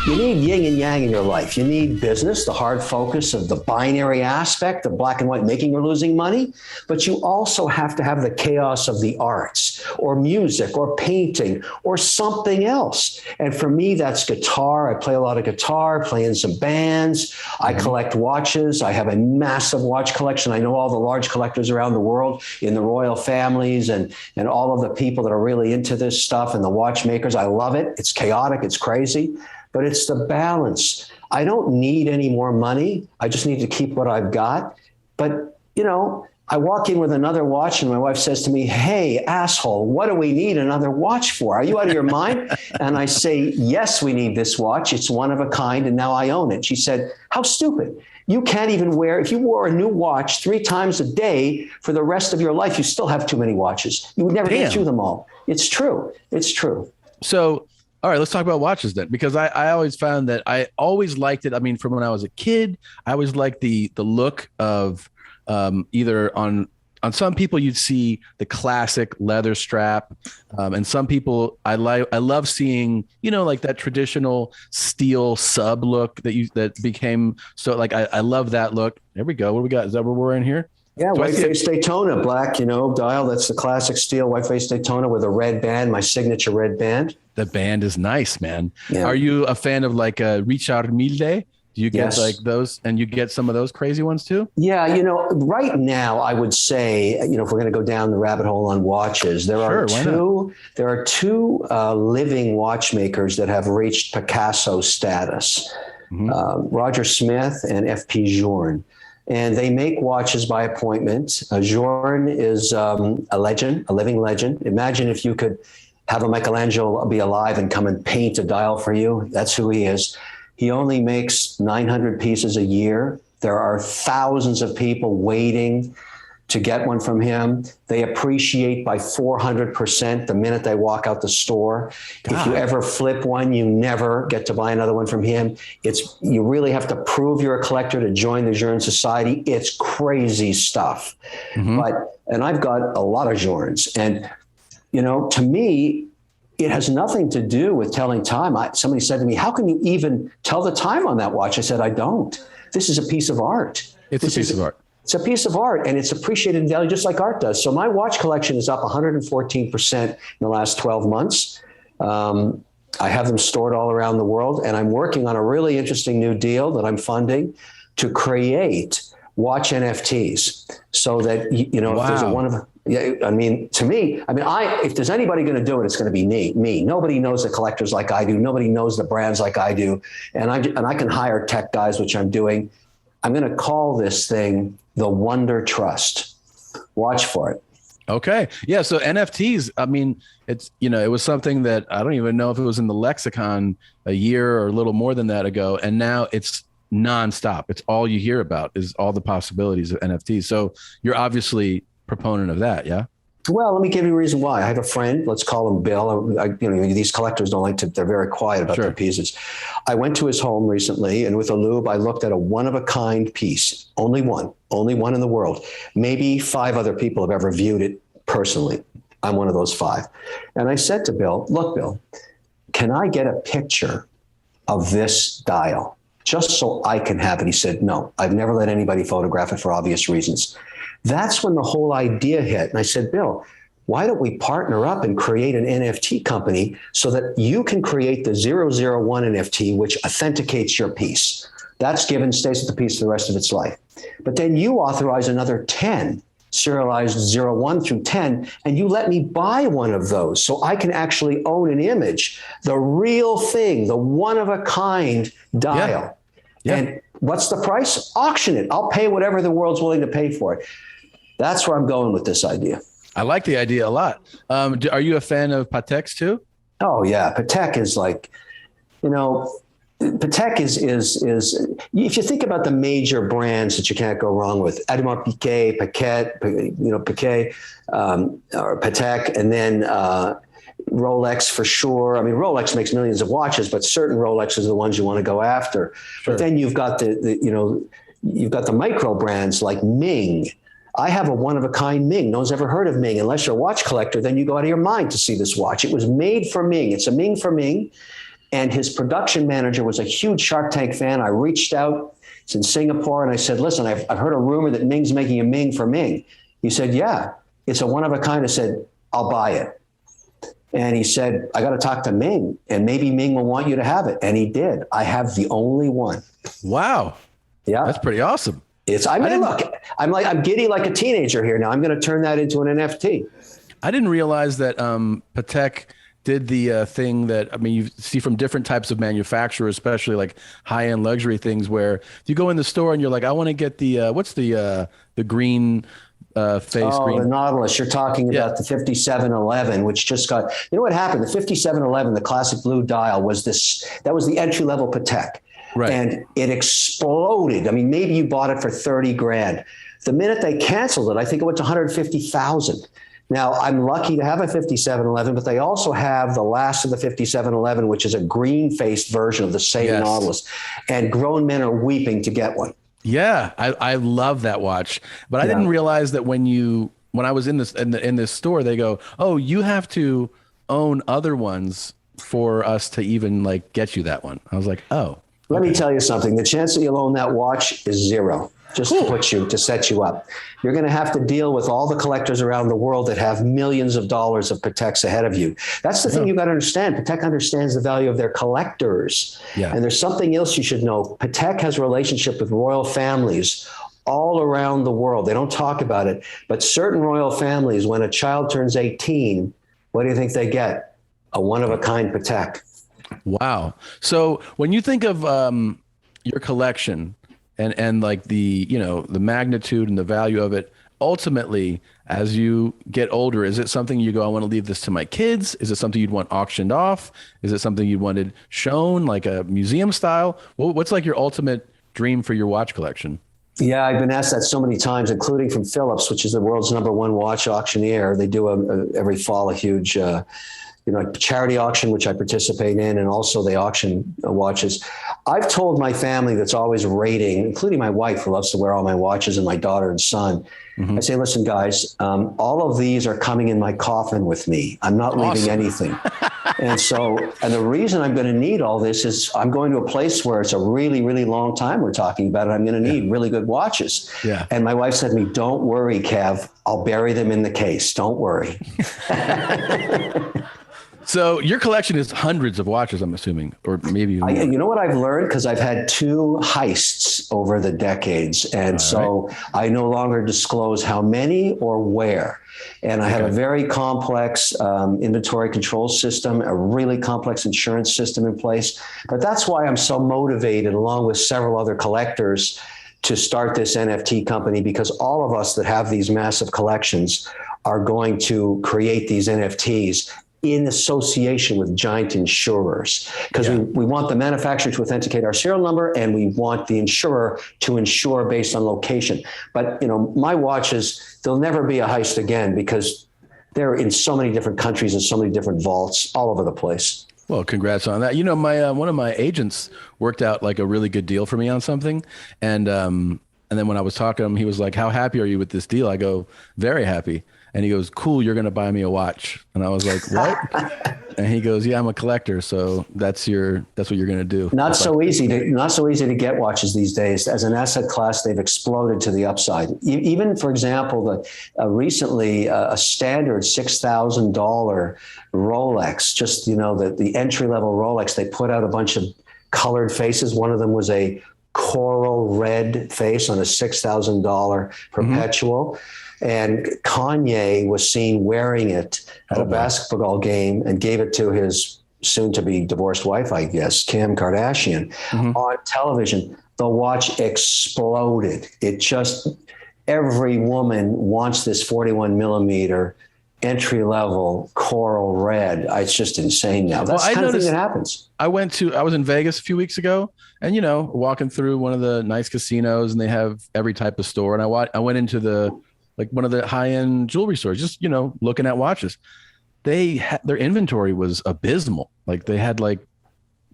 You need yin and yang in your life. You need business, the hard focus of the binary aspect of black and white, making or losing money. But you also have to have the chaos of the arts or music or painting or something else. And for me, that's guitar. I play a lot of guitar, play in some bands. I collect watches. I have a massive watch collection. I know all the large collectors around the world in the royal families and all of the people that are really into this stuff and the watchmakers. I love it. It's chaotic. It's crazy. But it's the balance. I don't need any more money. I just need to keep what I've got. But, you know, I walk in with another watch and my wife says to me, "Hey, asshole, what do we need another watch for? Are you out of your mind?" And I say, "Yes, we need this watch. It's one of a kind. And now I own it." She said, "How stupid. You can't even wear, if you wore a new watch 3 times a day for the rest of your life, you still have too many watches. You would never get through them all." It's true. It's true. So, all right, let's talk about watches then, because I always found that I always liked it. I mean, from when I was a kid, I always liked the look of either on some people you'd see the classic leather strap, and some people I love seeing, you know, like that traditional steel sub look that became so like I love that look. There we go. What do we got? Is that what we're in here? Yeah, white face Daytona, black, you know, dial. That's the classic steel white face Daytona with a red band, my signature red band. The band is nice, man. Yeah. Are you a fan of like a Richard Mille? Do you get like those, and you get some of those crazy ones too? Yeah, you know, right now I would say, you know, if we're going to go down the rabbit hole on watches, there are two living watchmakers that have reached Picasso status, Roger Smith and F.P. Journe. And they make watches by appointment. Journe is a legend, a living legend. Imagine if you could have a Michelangelo be alive and come and paint a dial for you. That's who he is. He only makes 900 pieces a year. There are thousands of people waiting to get one from him. They appreciate by 400% the minute they walk out the store. God. If you ever flip one, you never get to buy another one from him. You really have to prove you're a collector to join the Journe Society. It's crazy stuff. And I've got a lot of Journes. And, you know, to me, it has nothing to do with telling time. Somebody said to me, "How can you even tell the time on that watch?" I said, "I don't. This is a piece of art. It's a piece of art. It's a piece of art, and it's appreciated in value just like art does." So my watch collection is up 114% in the last 12 months. I have them stored all around the world, and I'm working on a really interesting new deal that I'm funding to create watch NFTs so that, you know, if there's one of, yeah, I mean, to me, if there's anybody going to do it, it's going to be me. Nobody knows the collectors like I do. Nobody knows the brands like I do. And I can hire tech guys, which I'm doing. I'm going to call this thing the Wonder Trust. Watch for it. Okay. Yeah. So NFTs, I mean, it's, you know, it was something that I don't even know if it was in the lexicon a year or a little more than that ago. And now it's nonstop. It's all you hear about is all the possibilities of NFTs. So you're obviously proponent of that. Yeah. Well, let me give you a reason why. I have a friend, let's call him Bill. You know, these collectors don't like to, they're very quiet about their pieces. I went to his home recently, and with a loupe, I looked at a one-of-a-kind piece. Only one in the world. Maybe 5 other people have ever viewed it personally. I'm one of those 5. And I said to Bill, "Look, Bill, can I get a picture of this dial just so I can have it?" He said, "No, I've never let anybody photograph it for obvious reasons." That's when the whole idea hit. And I said, "Bill, why don't we partner up and create an NFT company so that you can create the 001 NFT, which authenticates your piece. That's given, stays with the piece for the rest of its life. But then you authorize another 10, serialized 01 through 10, and you let me buy one of those so I can actually own an image, the real thing, the one-of-a-kind dial." Yeah. And what's the price? Auction it. I'll pay whatever the world's willing to pay for it. That's where I'm going with this idea. I like the idea a lot. Are you a fan of Pateks too? Oh yeah, Patek is like, you know, Patek is if you think about the major brands that you can't go wrong with, Audemars Piguet, Piguet, or Patek, and then Rolex for sure. I mean, Rolex makes millions of watches, but certain Rolexes are the ones you want to go after. Sure. But then you've got you've got the micro brands like Ming. I have a one-of-a-kind Ming. No one's ever heard of Ming. Unless you're a watch collector, then you go out of your mind to see this watch. It was made for Ming. It's a Ming for Ming. And his production manager was a huge Shark Tank fan. I reached out, it's in Singapore, and I said, listen, I've heard a rumor that Ming's making a Ming for Ming. He said, yeah, it's a one of a kind. I said, I'll buy it. And he said, I got to talk to Ming, and maybe Ming will want you to have it. And he did. I have the only one. Wow. Yeah. That's pretty awesome. Look, I'm giddy like a teenager here now. I'm going to turn that into an NFT. I didn't realize that Patek did the thing that, I mean, you see from different types of manufacturers, especially like high-end luxury things, where you go in the store and you're like, I want to get the, what's the green face? The Nautilus. You're talking about the 5711, which just got, you know what happened? The 5711, the classic blue dial that was the entry-level Patek. Right. And it exploded. I mean, maybe you bought it for 30 grand. The minute they canceled it, I think it went to 150,000. Now, I'm lucky to have a 5711, but they also have the last of the 5711, which is a green-faced version of the same Nautilus. And grown men are weeping to get one. Yeah, I love that watch. But I didn't realize that when I was in this store, they go, oh, you have to own other ones for us to even like get you that one. I was like, oh. Let me tell you something. The chance that you'll own that watch is zero. Just to set you up. You're going to have to deal with all the collectors around the world that have millions of dollars of Pateks ahead of you. That's the thing you got to understand. Patek understands the value of their collectors. Yeah. And there's something else you should know. Patek has a relationship with royal families all around the world. They don't talk about it, but certain royal families, when a child turns 18, what do you think they get? A one-of-a-kind Patek. Wow. So when you think of your collection, and like the magnitude and the value of it, ultimately, as you get older, is it something you go, I want to leave this to my kids? Is it something you'd want auctioned off? Is it something you wanted shown, like a museum style? What's like your ultimate dream for your watch collection? Yeah, I've been asked that so many times, including from Phillips, which is the world's #1 watch auctioneer. They do every fall a huge charity auction, which I participate in, and also they auction watches. I've told my family that's always rating, including my wife, who loves to wear all my watches, and my daughter and son. Mm-hmm. I say, listen, guys, all of these are coming in my coffin with me. I'm not leaving anything. And the reason I'm going to need all this is I'm going to a place where it's a really, really long time we're talking about it. I'm going to need really good watches. Yeah. And my wife said to me, don't worry, Kev, I'll bury them in the case. Don't worry. So your collection is hundreds of watches, I'm assuming, or maybe more. You know what I've learned? Because I've had 2 heists over the decades. And I no longer disclose how many or where. And I have a very complex inventory control system, a really complex insurance system in place. But that's why I'm so motivated, along with several other collectors, to start this NFT company, because all of us that have these massive collections are going to create these NFTs in association with giant insurers, because we want the manufacturer to authenticate our serial number, and we want the insurer to insure based on location. But my watches, there'll never be a heist again, because they're in so many different countries and so many different vaults all over the place. Well, congrats on that. My one of my agents worked out like a really good deal for me on something, and then when I was talking to him, he was like, "How happy are you with this deal?" I go, "Very happy." And he goes, "Cool, you're going to buy me a watch." And I was like, "What?" And he goes, "Yeah, I'm a collector, so that's what you're going to do." Not so easy to get watches these days. As an asset class, they've exploded to the upside. Even, for example, recently a standard $6,000 Rolex, just the entry level Rolex, they put out a bunch of colored faces. One of them was a coral red face on a $6,000 perpetual. Mm-hmm. And Kanye was seen wearing it at a basketball game and gave it to his soon-to-be divorced wife, I guess, Kim Kardashian, on television. The watch exploded. Every woman wants this 41 millimeter entry-level coral red. It's just insane now. That's the kind of thing that happens. I was in Vegas a few weeks ago, and walking through one of the nice casinos, and they have every type of store. And I went into one of the high-end jewelry stores, just, looking at watches. Their inventory was abysmal. Like they had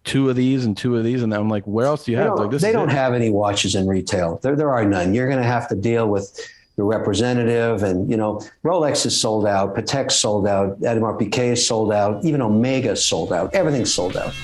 2 of these and 2 of these. And I'm like, where else do you have? They don't have any watches in retail. There are none. You're going to have to deal with your representative, and, Rolex is sold out. Patek sold out. Audemars Piguet is sold out. Even Omega is sold out. Everything's sold out.